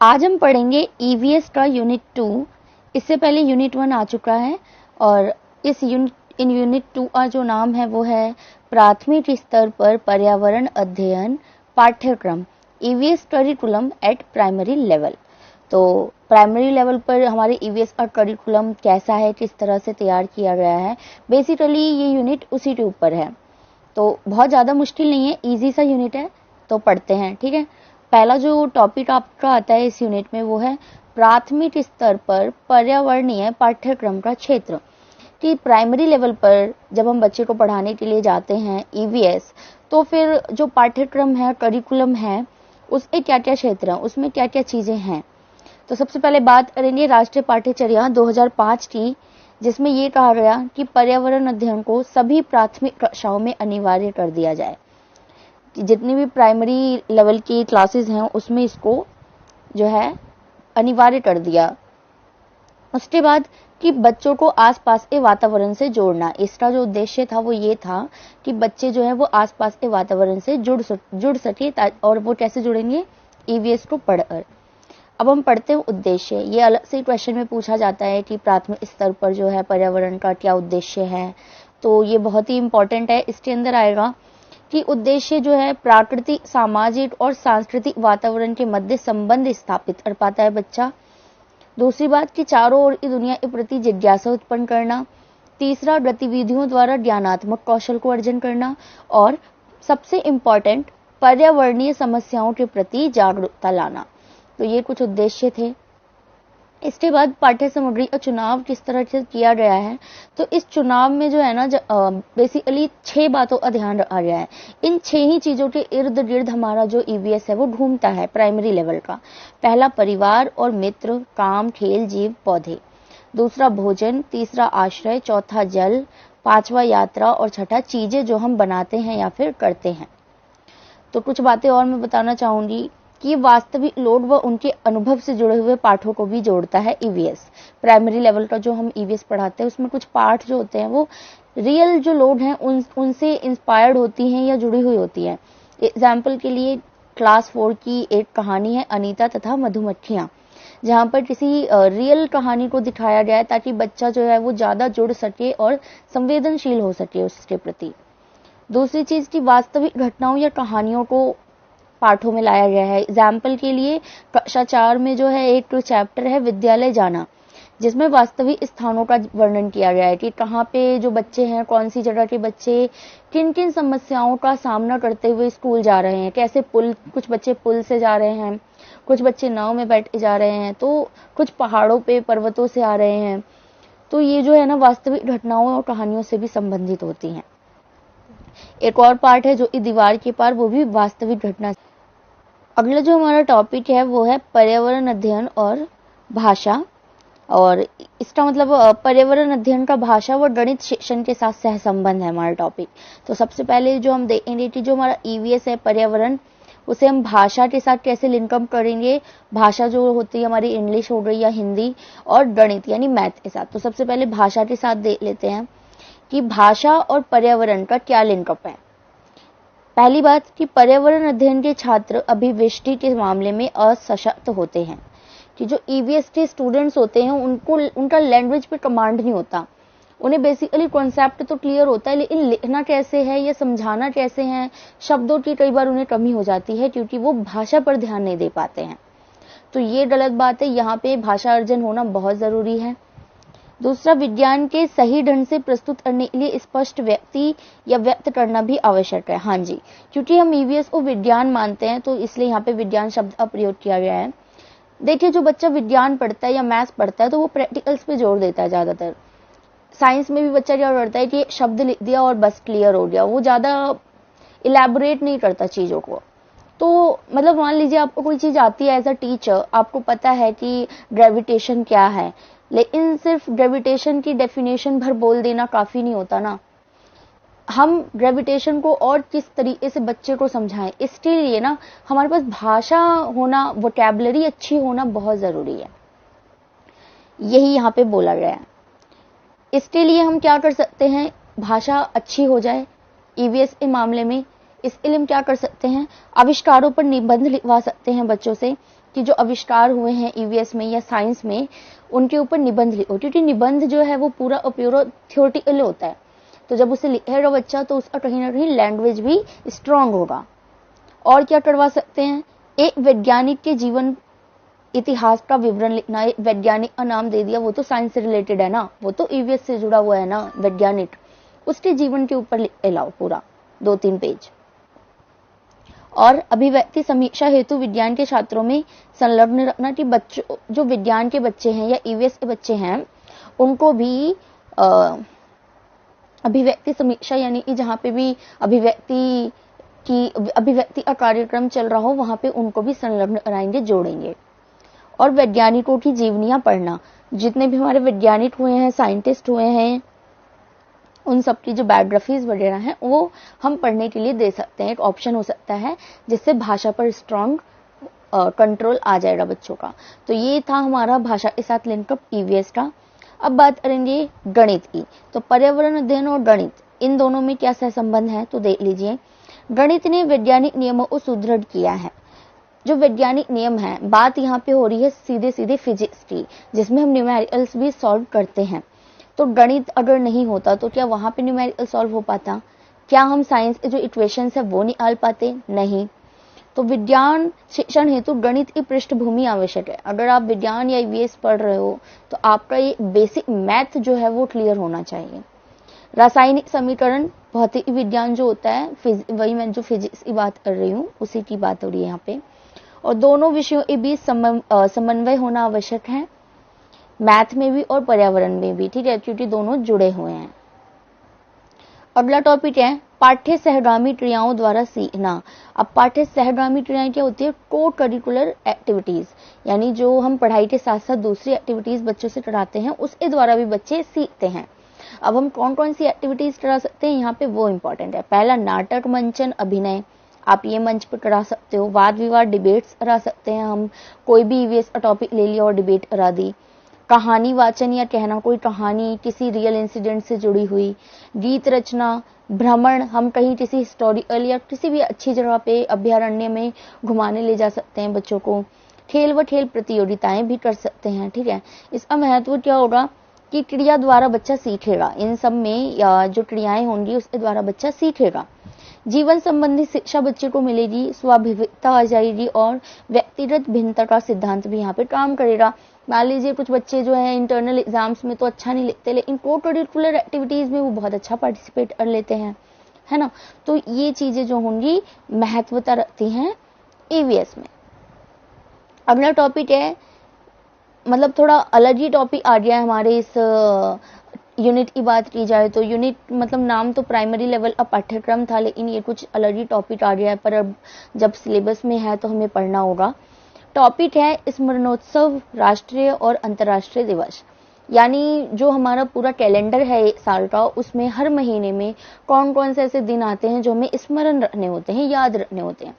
आज हम पढ़ेंगे ईवीएस का यूनिट 2। इससे पहले यूनिट 1 आ चुका है और इन यूनिट 2 का जो नाम है वो है प्राथमिक स्तर पर पर्यावरण अध्ययन पाठ्यक्रम, EVS curriculum eight primary level. तो प्राइमरी लेवल पर हमारे ईवीएस का करिकुलम कैसा है, किस तरह से तैयार किया गया है, बेसिकली ये यूनिट उसी के ऊपर है। तो बहुत ज़्यादा मुश्किल नहीं है, इजी सा यूनिट है, तो पढ़ते हैं। ठीक है, पहला जो टॉपिक आपका आता है इस यूनिट में वो है प्राथमिक स्तर पर पर्यावरणीय पाठ्यक्रम का क्षेत्र। कि प्राइमरी लेवल पर जब हम बच्चे को पढ़ाने के लिए जाते हैं ईवीएस, तो फिर जो पाठ्यक्रम है, करिकुलम है, उसके क्या क्या क्षेत्र हैं, उसमें क्या क्या चीजें हैं। तो सबसे पहले बात करेंगे राष्ट्रीय पाठ्यचर्या 2005 की, जिसमें ये कहा गया कि पर्यावरण अध्ययन को सभी प्राथमिक कक्षाओं में अनिवार्य कर दिया जाए। जितनी भी प्राइमरी लेवल की क्लासेस हैं उसमें इसको जो है अनिवार्य कर दिया। उसके बाद कि बच्चों को आसपास के वातावरण से जोड़ना, इसका जो उद्देश्य था वो ये था कि बच्चे जो है वो आसपास के वातावरण से जुड़ सके। और वो कैसे जुड़ेंगे? ईवीएस को पढ़कर। अब हम पढ़ते हैं उद्देश्य। ये अलग से क्वेश्चन में पूछा जाता है कि प्राथमिक स्तर पर जो है पर्यावरण का क्या उद्देश्य है, तो ये बहुत ही इंपॉर्टेंट है। इसके अंदर आएगा कि उद्देश्य जो है प्राकृतिक, सामाजिक और सांस्कृतिक वातावरण के मध्य संबंध स्थापित कर पाता है बच्चा। दूसरी बात कि चारों ओर की दुनिया के प्रति जिज्ञासा उत्पन्न करना। तीसरा, गतिविधियों द्वारा ज्ञानात्मक कौशल को अर्जन करना। और सबसे इम्पोर्टेंट, पर्यावरणीय समस्याओं के प्रति जागरूकता लाना। तो ये कुछ उद्देश्य थे। इसके बाद पाठ्य सामग्री का चुनाव किस तरह से किया गया है, तो इस चुनाव में जो है ना बेसिकली 6 बातों का ध्यान रखा गया है। इन 6 ही चीजों के इर्द गिर्द हमारा जो ईवीएस है वो घूमता है प्राइमरी लेवल का। पहला परिवार और मित्र, काम, खेल, जीव, पौधे। दूसरा भोजन, तीसरा आश्रय, चौथा जल, पांचवा यात्रा और छठा चीजें जो हम बनाते हैं या फिर करते हैं। तो कुछ बातें और मैं बताना चाहूंगी कि वास्तविक लोड व उनके अनुभव से जुड़े हुए पाठों को भी जोड़ता है ईवीएस। प्राइमरी लेवल का जो हम ईवीएस पढ़ाते हैं उसमें कुछ पाठ जो होते हैं वो रियल जो लोड हैं उनसे इंस्पायर्ड होती हैं या जुड़ी हुई होती हैं। एग्जाम्पल के लिए क्लास 4 की एक कहानी है अनीता तथा मधुमक्खियां, जहां पर किसी रियल कहानी को दिखाया गया है ताकि बच्चा जो है वो ज्यादा जुड़ सके और संवेदनशील हो सके उसके प्रति। दूसरी चीज की वास्तविक घटनाओं या कहानियों को पाठों में लाया गया है। एग्जाम्पल के लिए कक्षा 4 में जो है एक चैप्टर है विद्यालय जाना, जिसमें वास्तविक स्थानों का वर्णन किया गया है कि कहाँ पे जो बच्चे हैं, कौन सी जगह के बच्चे किन किन समस्याओं का सामना करते हुए स्कूल जा रहे हैं। कैसे कुछ बच्चे पुल से जा रहे हैं, कुछ बच्चे नाव में बैठ के जा रहे हैं, तो कुछ पहाड़ों पे पर्वतों से आ रहे हैं। तो ये जो है ना वास्तविक घटनाओं और कहानियों से भी संबंधित होती हैं। एक और पार्ट है जो दीवार के पार, वो भी वास्तविक घटना। अगला जो हमारा टॉपिक है वो है पर्यावरण अध्ययन और भाषा। और इसका मतलब पर्यावरण अध्ययन का भाषा व गणित शिक्षण के साथ सहसंबंध है हमारा टॉपिक। तो सबसे पहले जो हम देखेंगे कि जो हमारा ईवीएस है पर्यावरण, उसे हम भाषा के साथ कैसे लिंकअप करेंगे। भाषा जो होती है हमारी इंग्लिश हो गई या हिंदी, और गणित यानी मैथ के साथ। तो सबसे पहले भाषा के साथ देख लेते हैं कि भाषा और पर्यावरण का क्या लिंकअप है। पहली बात कि पर्यावरण अध्ययन के छात्र अभिव्यक्ति के मामले में असशक्त होते हैं। कि जो ईवीएस के स्टूडेंट्स होते हैं उनको उनका लैंग्वेज पे कमांड नहीं होता। उन्हें बेसिकली कॉन्सेप्ट तो क्लियर होता है, लेकिन लिखना कैसे है या समझाना कैसे है, शब्दों की कई बार उन्हें कमी हो जाती है क्योंकि वो भाषा पर ध्यान नहीं दे पाते हैं। तो ये गलत बात है, यहाँ पे भाषा अर्जन होना बहुत जरूरी है। दूसरा, विज्ञान के सही ढंग से प्रस्तुत करने के लिए स्पष्ट व्यक्ति या व्यक्त करना भी आवश्यक है। हाँ जी, क्योंकि हम ईवीएस को विज्ञान मानते हैं तो इसलिए यहाँ पे विज्ञान शब्द का प्रयोग किया गया है। देखिए, जो बच्चा विज्ञान पढ़ता है या मैथ्स पढ़ता है तो वो प्रैक्टिकल्स पे जोर देता है ज्यादातर। साइंस में भी बच्चा क्या करता है कि एक शब्द लिख दिया और बस क्लियर हो गया, वो ज्यादा इलेबोरेट नहीं करता चीजों को। तो मतलब मान लीजिए आपको कोई चीज आती है एज अ टीचर, आपको पता है कि ग्रेविटेशन क्या है, लेकिन सिर्फ ग्रेविटेशन की डेफिनेशन भर बोल देना काफी नहीं होता ना। हम ग्रेविटेशन को और किस तरीके से बच्चे को समझाएं, इसके लिए ना हमारे पास भाषा होना, वोकैबुलरी अच्छी होना बहुत जरूरी है। यही यहाँ पे बोला गया है। इसके लिए हम क्या कर सकते हैं, भाषा अच्छी हो जाए ईवीएस के मामले में। इसके लिए हम क्या कर सकते हैं, आविष्कारों पर निबंध लिखवा सकते हैं बच्चों से कि जो आविष्कार हुए हैं ईवीएस में या साइंस में, उनके ऊपर निबंध लिखो, क्योंकि निबंध जो है वो पूरा प्योर थ्योरेटिकल होता है। तो जब उसे लिखेगा बच्चा तो उसका कहीं ना कहीं लैंग्वेज भी स्ट्रांग होगा। और क्या करवा सकते हैं, एक वैज्ञानिक के जीवन इतिहास का विवरण लिखना। है वैज्ञानिक का नाम दे दिया, वो तो साइंस से रिलेटेड है ना, वो तो ईवीएस से जुड़ा हुआ है ना वैज्ञानिक, उसके जीवन के ऊपर लिख लाओ पूरा 2-3 पेज। और अभिव्यक्ति समीक्षा हेतु विज्ञान के छात्रों में संलग्न रखना कि बच्चों जो विज्ञान के बच्चे हैं या ईवीएस के बच्चे हैं उनको भी अभिव्यक्ति समीक्षा यानी कि जहाँ पे भी अभिव्यक्ति का कार्यक्रम चल रहा हो वहां पे उनको भी संलग्न कराएंगे, जोड़ेंगे। और वैज्ञानिकों की जीवनियां पढ़ना, जितने भी हमारे वैज्ञानिक हुए हैं, साइंटिस्ट हुए हैं, उन सब की जो बायोग्राफीज वगैरह हैं वो हम पढ़ने के लिए दे सकते हैं। एक ऑप्शन हो सकता है जिससे भाषा पर स्ट्रांग कंट्रोल आ जाएगा बच्चों का। तो ये था हमारा भाषा के साथ लिंकअप ईवीएस का। अब बात करेंगे गणित की। तो पर्यावरण अध्ययन और गणित, इन दोनों में क्या सहसंबंध है तो देख लीजिए। गणित ने वैज्ञानिक नियमों को सुदृढ़ किया है। जो वैज्ञानिक नियम है, बात यहाँ पे हो रही है सीधे सीधे फिजिक्स की, जिसमें हम न्यूमेरिकल्स भी सॉल्व करते हैं। तो गणित अगर नहीं होता तो क्या वहां पे न्यूमेरिकल सॉल्व हो पाता? क्या हम साइंस के जो इक्वेशंस है वो निकाल पाते? नहीं। तो विज्ञान शिक्षण हेतु गणित की पृष्ठभूमि आवश्यक है। अगर आप विज्ञान या ईवीएस पढ़ रहे हो तो आपका ये बेसिक मैथ जो है वो क्लियर होना चाहिए। रासायनिक समीकरण, भौतिक विज्ञान जो होता है, वही मैं जो फिजिक्स की बात कर रही हूँ उसी की बात हो रही है यहाँ पे। और दोनों विषयों के बीच समन्वय होना आवश्यक है, मैथ में भी और पर्यावरण में भी, ठीक है, क्योंकि दोनों जुड़े हुए हैं। अगला टॉपिक है पाठ्य सहगामी क्रियाओं द्वारा सीखना। अब पाठ्य सहगामी क्रियाएं क्या होती है? को करिकुलर एक्टिविटीज, यानी जो हम पढ़ाई के साथ साथ दूसरी एक्टिविटीज बच्चों से कराते हैं उसके द्वारा भी बच्चे सीखते हैं। अब हम कौन कौन सी एक्टिविटीज करा सकते हैं यहाँ पे वो इंपॉर्टेंट है। पहला, नाटक मंचन अभिनय, आप ये मंच पर करा सकते हो। वाद विवाद डिबेट्स करा सकते हैं हम, कोई भी ईवीएस का टॉपिक ले लिया और डिबेट करा दी। कहानी वाचन या कहना, कोई कहानी किसी रियल इंसिडेंट से जुड़ी हुई। गीत रचना, भ्रमण, हम कहीं किसी हिस्टोरिकल या किसी भी अच्छी जगह पे अभ्यारण्य में घुमाने ले जा सकते हैं बच्चों को। खेल व खेल प्रतियोगिताएं भी कर सकते हैं, ठीक है। इसका महत्व क्या होगा कि क्रिया द्वारा बच्चा सीखेगा। इन सब में या जो क्रियाएं होंगी उसके द्वारा बच्चा सीखेगा। जीवन संबंधी शिक्षा बच्चे को मिलेगी, स्वाभिविकता आ जाएगी और व्यक्तिगत भिन्नता का सिद्धांत भी यहाँ पे काम करेगा। मान लीजिए कुछ बच्चे जो है इंटरनल एग्जाम्स में तो अच्छा नहीं लिखते, लेकिन को करिकुलर एक्टिविटीज में वो बहुत अच्छा पार्टिसिपेट कर लेते हैं, है ना। तो ये चीजें जो होंगी महत्वता रखती हैं ईवीएस में। अगला टॉपिक है, मतलब थोड़ा अलग ही टॉपिक आ गया है हमारे इस यूनिट की बात की जाए तो। यूनिट मतलब नाम तो प्राइमरी लेवल का पाठ्यक्रम था, लेकिन ये कुछ अलग ही टॉपिक आ गया है, पर अब जब सिलेबस में है तो हमें पढ़ना होगा। टॉपिक है स्मरणोत्सव, राष्ट्रीय और अंतर्राष्ट्रीय दिवस। यानी जो हमारा पूरा कैलेंडर है एक साल का, उसमें हर महीने में कौन कौन से ऐसे दिन आते हैं जो हमें स्मरण रखने होते हैं, याद रखने होते हैं।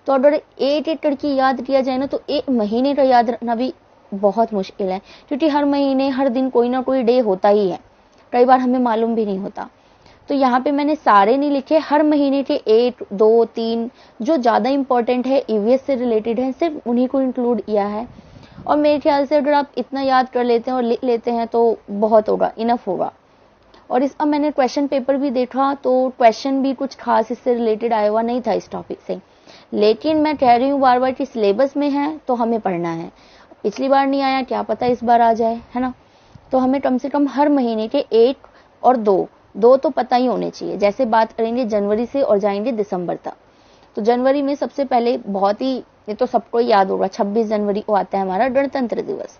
तो अगर एक एक करके याद किया जाए ना तो एक महीने का याद रखना भी बहुत मुश्किल है, क्योंकि हर महीने हर दिन कोई ना कोई डे होता ही है, कई बार हमें मालूम भी नहीं होता। तो यहाँ पे मैंने सारे नहीं लिखे, हर महीने के 1, 2, 3 जो ज्यादा इंपॉर्टेंट है, ईवीएस से रिलेटेड है, सिर्फ उन्हीं को इंक्लूड किया है। और मेरे ख्याल से अगर आप इतना याद कर लेते हैं और लिख लेते हैं तो बहुत होगा, इनफ होगा। और इसका मैंने क्वेश्चन पेपर भी देखा तो क्वेश्चन भी कुछ खास इससे रिलेटेड आया हुआ नहीं था इस टॉपिक से, लेकिन मैं कह रही हूँ बार बार कि सिलेबस में है तो हमें पढ़ना है। पिछली बार नहीं आया, क्या पता इस बार आ जाए, है ना। तो हमें कम से कम हर महीने के 1 और 2 तो पता ही होने चाहिए। जैसे बात करेंगे जनवरी से और जाएंगे दिसंबर तक। तो जनवरी में सबसे पहले बहुत ही, ये तो सबको याद होगा, 26 जनवरी को आता है हमारा गणतंत्र दिवस।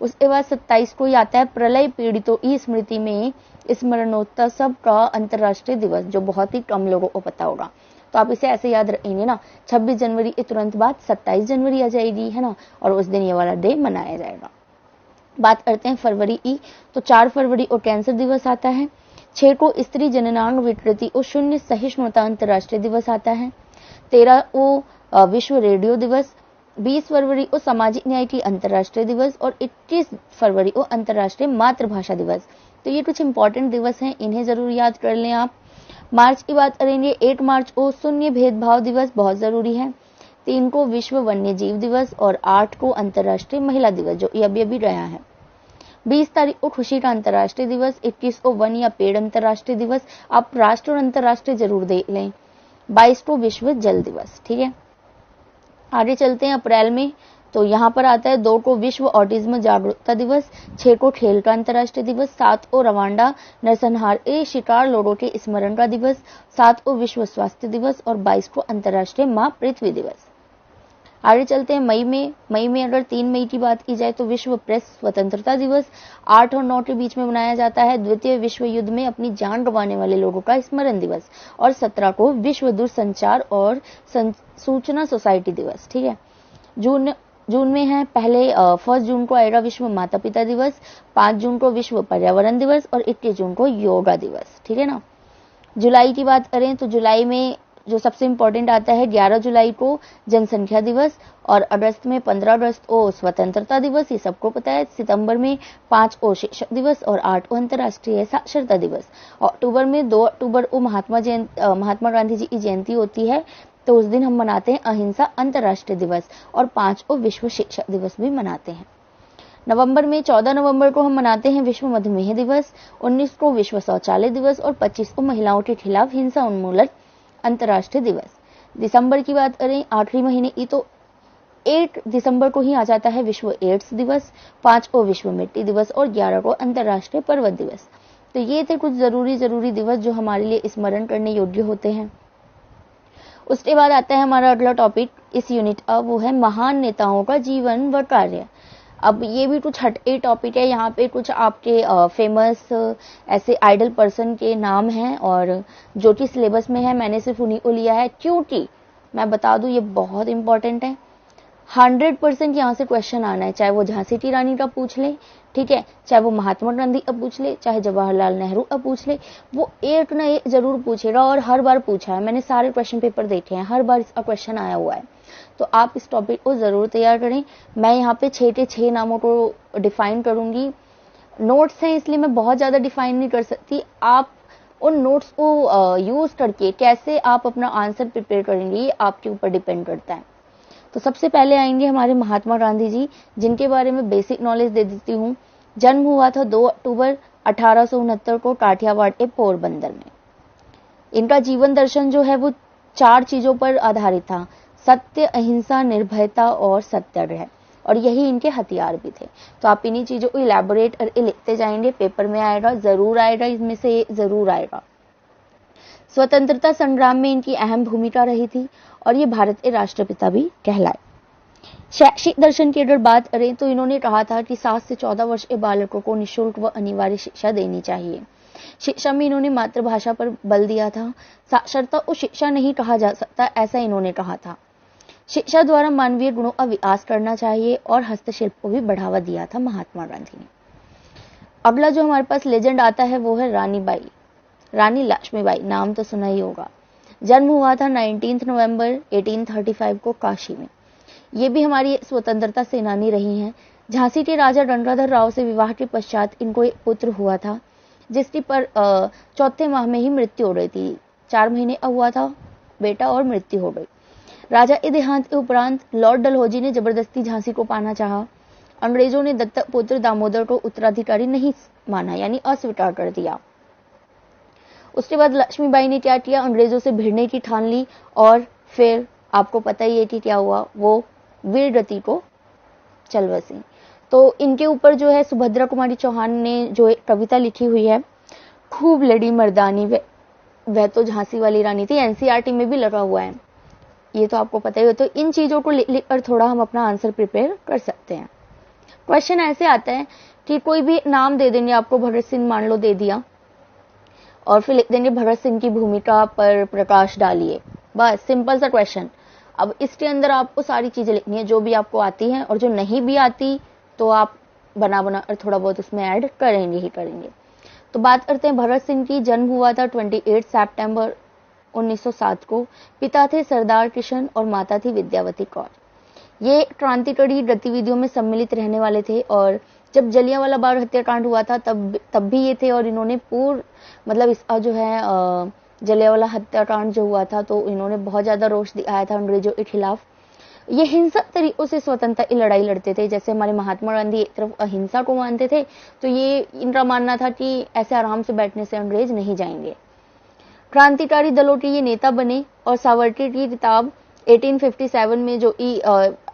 उसके बाद 27 को आता है प्रलय पीड़ितों की स्मृति में स्मरणोत्सव का अंतर्राष्ट्रीय दिवस, जो बहुत ही कम लोगों को पता होगा। तो आप इसे ऐसे याद रखेंगे ना, 26 जनवरी के तुरंत बाद 27 जनवरी आ जाएगी, है ना, और उस दिन ये वाला डे मनाया जाएगा। बात करते हैं फरवरी की, तो 4 फरवरी को कैंसर दिवस आता है। 6 को स्त्री जननांग विकृति और शून्य सहिष्णुता अंतर्राष्ट्रीय दिवस आता है। 13 को विश्व रेडियो दिवस। 20 फरवरी को सामाजिक न्याय की अंतर्राष्ट्रीय दिवस और 21 फरवरी को अंतर्राष्ट्रीय मातृभाषा दिवस। तो ये कुछ इंपॉर्टेंट दिवस हैं, इन्हें जरूर याद कर लें आप। मार्च की बात करेंगे, 8 मार्च को शून्य भेदभाव दिवस, बहुत जरूरी है। 3 को विश्व वन्य जीव दिवस और 8 को अंतर्राष्ट्रीय महिला दिवस, जो ये अभी अभी गया है। 20 तारीख को खुशी का अंतर्राष्ट्रीय दिवस, 21 को वन या पेड़ अंतर्राष्ट्रीय दिवस, आप राष्ट्र और अंतर्राष्ट्रीय जरूर देख लें। 22 को विश्व जल दिवस। ठीक है, आगे चलते हैं अप्रैल में, तो यहाँ पर आता है 2 को विश्व ऑटिज्म जागरूकता दिवस, 6 को खेल का अंतर्राष्ट्रीय दिवस, 7 को रवांडा नरसंहार शिकार लोगों के स्मरण का दिवस, 7 को विश्व स्वास्थ्य दिवस और 22 को अंतर्राष्ट्रीय माँ पृथ्वी दिवस। आगे चलते हैं मई में अगर 3 मई की बात की जाए तो विश्व प्रेस स्वतंत्रता दिवस, 8 और 9 के बीच में मनाया जाता है द्वितीय विश्व युद्ध में अपनी जान गंवाने वाले लोगों का स्मरण दिवस, और 17 को विश्व दूरसंचार और सूचना सोसाइटी दिवस। ठीक है, जून में है पहले 1 जून को आएगा विश्व माता पिता दिवस, 5 जून को विश्व पर्यावरण दिवस और 21 जून को योगा दिवस। ठीक है ना। जुलाई की बात करें तो जुलाई में जो सबसे इम्पोर्टेंट आता है 11 जुलाई को जनसंख्या दिवस, और अगस्त में 15 अगस्त को स्वतंत्रता दिवस, ये सबको पता है। सितंबर में 5 को शिक्षक दिवस और 8 को अंतर्राष्ट्रीय साक्षरता दिवस। अक्टूबर में 2 अक्टूबर को महात्मा गांधी जी की जयंती होती है, तो उस दिन हम मनाते हैं अहिंसा अंतर्राष्ट्रीय दिवस, और 5 को विश्व शिक्षक दिवस भी मनाते हैं। नवंबर में 14 नवंबर को हम मनाते हैं विश्व मधुमेह दिवस, 19 को विश्व शौचालय दिवस और 25 को महिलाओं के खिलाफ हिंसा उन्मूलन अंतर्राष्ट्रीय दिवस। दिसंबर की बात करें आखिरी महीने की, तो 8 दिसंबर को ही आ जाता है विश्व एड्स दिवस, 5 को विश्व मिट्टी दिवस और 11 को अंतर्राष्ट्रीय पर्वत दिवस। तो ये थे कुछ जरूरी दिवस जो हमारे लिए स्मरण करने योग्य होते हैं। उसके बाद आता है हमारा अगला टॉपिक इस यूनिट का, वो है महान नेताओं का जीवन व कार्य। अब ये भी कुछ हटके टॉपिक है, यहाँ पे कुछ आपके फेमस ऐसे आइडल पर्सन के नाम हैं, और जो कि सिलेबस में है मैंने सिर्फ उन्हीं को लिया है, क्योंकि मैं बता दूं ये बहुत इंपॉर्टेंट है। 100% यहाँ से क्वेश्चन आना है, चाहे वो झांसी की रानी का पूछ ले, ठीक है, चाहे वो महात्मा गांधी का पूछ ले, चाहे जवाहरलाल नेहरू का पूछ ले, वो एक ना एक जरूर पूछेगा, और हर बार पूछा है। मैंने सारे क्वेश्चन पेपर देखे हैं, हर बार इसका क्वेश्चन आया हुआ है। तो आप इस टॉपिक को जरूर तैयार करें। मैं यहाँ पे 6 के 6 नामों को डिफाइन करूंगी। नोट्स हैं इसलिए मैं बहुत ज्यादा डिफाइन नहीं कर सकती। आप उन नोट्स को यूज करके कैसे आप अपना आंसर प्रिपेयर करेंगे, ये आपके ऊपर डिपेंड करता है। तो सबसे पहले आएंगे हमारे महात्मा गांधी जी, जिनके बारे में बेसिक नॉलेज दे देती हूँ। जन्म हुआ था 2 अक्टूबर 1869 को काठियावाड़ के पोरबंदर में। इनका जीवन दर्शन जो है वो 4 चीजों पर आधारित था: सत्य, अहिंसा, निर्भयता और सत्याग्रह, और यही इनके हथियार भी थे। तो आप इन्हीं चीजों को इलेबोरेट करके लिखते जाएंगे, पेपर में आएगा, जरूर आएगा, इसमें से जरूर आएगा। स्वतंत्रता संग्राम में इनकी अहम भूमिका रही थी, और ये भारत के राष्ट्रपिता भी कहलाए। शैक्षिक दर्शन की अगर बात करें तो इन्होंने कहा था कि 7 से 14 वर्ष के बालकों को निःशुल्क व अनिवार्य शिक्षा देनी चाहिए। शिक्षा में इन्होंने मातृभाषा पर बल दिया था। साक्षरता को शिक्षा नहीं कहा जा सकता, ऐसा इन्होंने कहा था। शिक्षा द्वारा मानवीय गुणों का विकास करना चाहिए, और हस्तशिल्प को भी बढ़ावा दिया था महात्मा गांधी ने। अगला जो हमारे पास लेजेंड आता है वो है रानी लक्ष्मीबाई, नाम तो सुना ही होगा। जन्म हुआ था 19 नवंबर 1835 को काशी में। ये भी हमारी स्वतंत्रता सेनानी रही हैं। झांसी के राजा गंगाधर राव से विवाह के पश्चात इनको एक पुत्र हुआ था, जिसकी पर 4थे माह में ही मृत्यु हो गई थी। 4 महीने का हुआ था बेटा और मृत्यु हो गई। राजा के देहांत के उपरांत लॉर्ड डलहौजी ने जबरदस्ती झांसी को पाना चाहा। अंग्रेजों ने दत्तक पुत्र दामोदर को उत्तराधिकारी नहीं माना, यानी अस्वीकार कर दिया। उसके बाद लक्ष्मीबाई ने क्या किया, अंग्रेजों से भिड़ने की ठान ली, और फिर आपको पता ही है कि क्या हुआ, वो वीर गति को चल बसी। तो इनके ऊपर जो है सुभद्रा कुमारी चौहान ने जो एक कविता लिखी हुई है, खूब लड़ी मर्दानी वह तो झांसी वाली रानी थी, एनसीईआरटी में भी लगा हुआ है, ये तो आपको पता ही हो। तो इन चीजों को लिख कर थोड़ा हम अपना आंसर प्रिपेयर कर सकते हैं। क्वेश्चन ऐसे आता है कि कोई भी नाम दे देंगे आपको, भगत सिंह मान लो दे दिया, और फिर लिख देंगे भगत सिंह की भूमिका पर प्रकाश डालिए, बस सिंपल सा क्वेश्चन। अब इसके अंदर आपको सारी चीजें लिखनी है जो भी आपको आती हैं, और जो नहीं भी आती तो आप बना कर थोड़ा बहुत उसमें ऐड करेंगे ही करेंगे। तो बात करते हैं भगत सिंह की। जन्म हुआ था 28 सितंबर 1907 को। पिता थे सरदार किशन और माता थी विद्यावती कौर। ये क्रांतिकारी गतिविधियों में सम्मिलित रहने वाले थे, और जब जलियांवाला बाग हत्याकांड हुआ था तब भी ये थे, और इन्होंने मतलब इसका जो है जलियांवाला हत्याकांड जो हुआ था, तो इन्होंने बहुत ज्यादा रोष दिखाया था अंग्रेजों के खिलाफ। ये हिंसक तरीकों से स्वतंत्रता की लड़ाई लड़ते थे। जैसे हमारे महात्मा गांधी एक तरफ अहिंसा को मानते थे, तो ये इनका मानना था कि ऐसे आराम से बैठने से अंग्रेज नहीं जाएंगे। क्रांतिकारी दलों के ये नेता बने और सावरकर की किताब 1857 में जो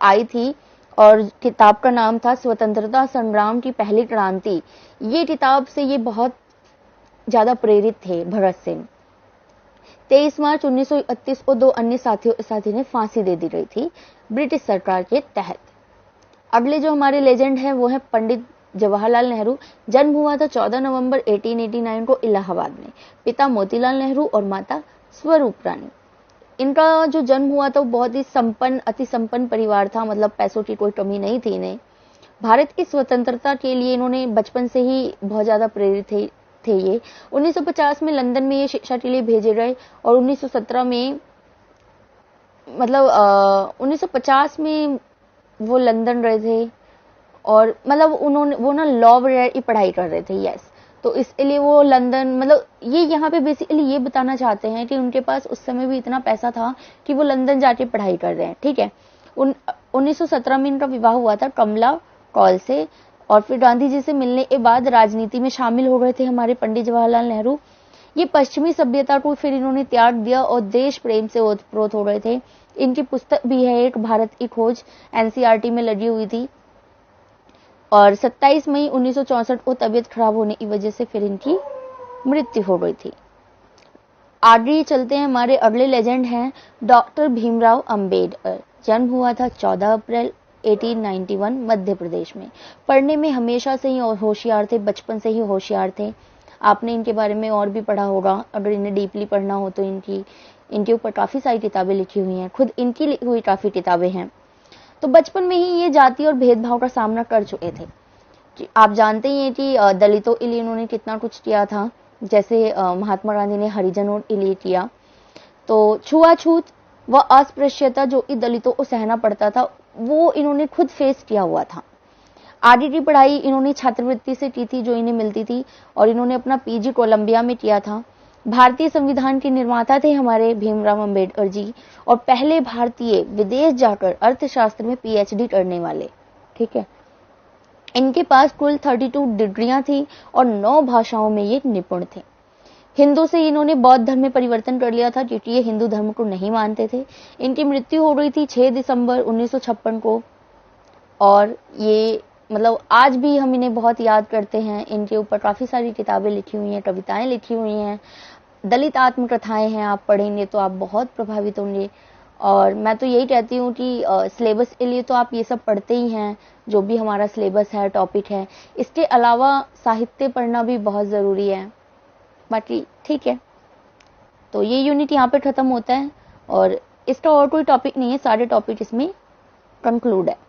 आई थी और किताब का नाम था स्वतंत्रता संग्राम की पहली क्रांति। ये किताब से ये बहुत ज्यादा प्रेरित थे भगत सिंह। 23 मार्च 1931 को 2 अन्य साथी ने फांसी दे दी गई थी ब्रिटिश सरकार के तहत। अगले जो हमारे लेजेंड हैं वो है पंडित जवाहरलाल नेहरू। जन्म हुआ था 14 नवंबर 1889 को इलाहाबाद में। पिता मोतीलाल नेहरू और माता स्वरूप रानी। इनका जो जन्म हुआ था वो बहुत ही संपन्न, अति संपन्न परिवार था, मतलब पैसों की कोई कमी नहीं थी इन्हें। भारत की स्वतंत्रता के लिए इन्होंने बचपन से ही बहुत ज्यादा प्रेरित थे ये। 1950 में लंदन में ये शिक्षा के लिए भेजे गए और 1917 में 1950 में वो लंदन रहे थे और मतलब वो ना लॉ वगैरह की पढ़ाई कर रहे थे। यस, तो इसलिए वो लंदन, ये यहाँ पे बेसिकली ये बताना चाहते हैं कि उनके पास उस समय भी इतना पैसा था कि वो लंदन जाके पढ़ाई कर रहे हैं। ठीक है। 1917 में इनका विवाह हुआ था कमला कौल से और फिर गांधी जी से मिलने के बाद राजनीति में शामिल हो गए थे हमारे पंडित जवाहरलाल नेहरू। ये पश्चिमी सभ्यता को फिर इन्होंने त्याग दिया और देश प्रेम से ओतप्रोत हो गए थे। इनकी पुस्तक भी है एक, भारत की खोज, एनसीईआरटी में लगी हुई थी और 27 मई 1964 को तबीयत खराब होने की वजह से फिर इनकी मृत्यु हो गई थी। आगे चलते हैं, हमारे अगले लेजेंड हैं डॉक्टर भीमराव अंबेडकर। जन्म हुआ था 14 अप्रैल 1891 मध्य प्रदेश में। पढ़ने में हमेशा से ही होशियार थे, बचपन से ही होशियार थे। आपने इनके बारे में और भी पढ़ा होगा, अगर इन्हें डीपली पढ़ना हो तो इनके ऊपर काफी सारी किताबें लिखी हुई हैं, खुद इनकी लिखी हुई काफी किताबें हैं। तो बचपन में ही ये जाति और भेदभाव का सामना कर चुके थे। आप जानते ही हैं कि दलितों के लिए इन्होंने कितना कुछ किया था, जैसे महात्मा गांधी ने हरिजनों के लिए किया। तो छुआछूत व अस्पृश्यता जो कि दलितों को सहना पड़ता था वो इन्होंने खुद फेस किया हुआ था। आगे की पढ़ाई इन्होंने छात्रवृत्ति से की थी जो इन्हें मिलती थी और इन्होंने अपना पीजी कोलंबिया में किया था। भारतीय संविधान के निर्माता थे हमारे भीमराव अंबेडकर जी और पहले भारतीय विदेश जाकर अर्थशास्त्र में पीएचडी करने वाले। ठीक है। इनके पास कुल 32 डिग्रियां थी और 9 भाषाओं में ये निपुण थे। हिंदू से इन्होंने बौद्ध धर्म में परिवर्तन कर लिया था क्योंकि ये हिंदू धर्म को नहीं मानते थे। इनकी मृत्यु हो गई थी 6 दिसंबर 1956 को और ये आज भी हम इन्हें बहुत याद करते हैं। इनके ऊपर काफी सारी किताबें लिखी हुई हैं, कविताएं लिखी हुई हैं, दलित आत्मकथाएं हैं। आप पढ़ेंगे तो आप बहुत प्रभावित होंगे और मैं तो यही कहती हूँ कि सिलेबस के लिए तो आप ये सब पढ़ते ही हैं, जो भी हमारा सिलेबस है, टॉपिक है। इसके अलावा साहित्य पढ़ना भी बहुत जरूरी है। बाकी ठीक है, तो ये यूनिट यहाँ पे खत्म होता है और इसका और कोई टॉपिक नहीं है, सारे टॉपिक इसमें कंक्लूड है।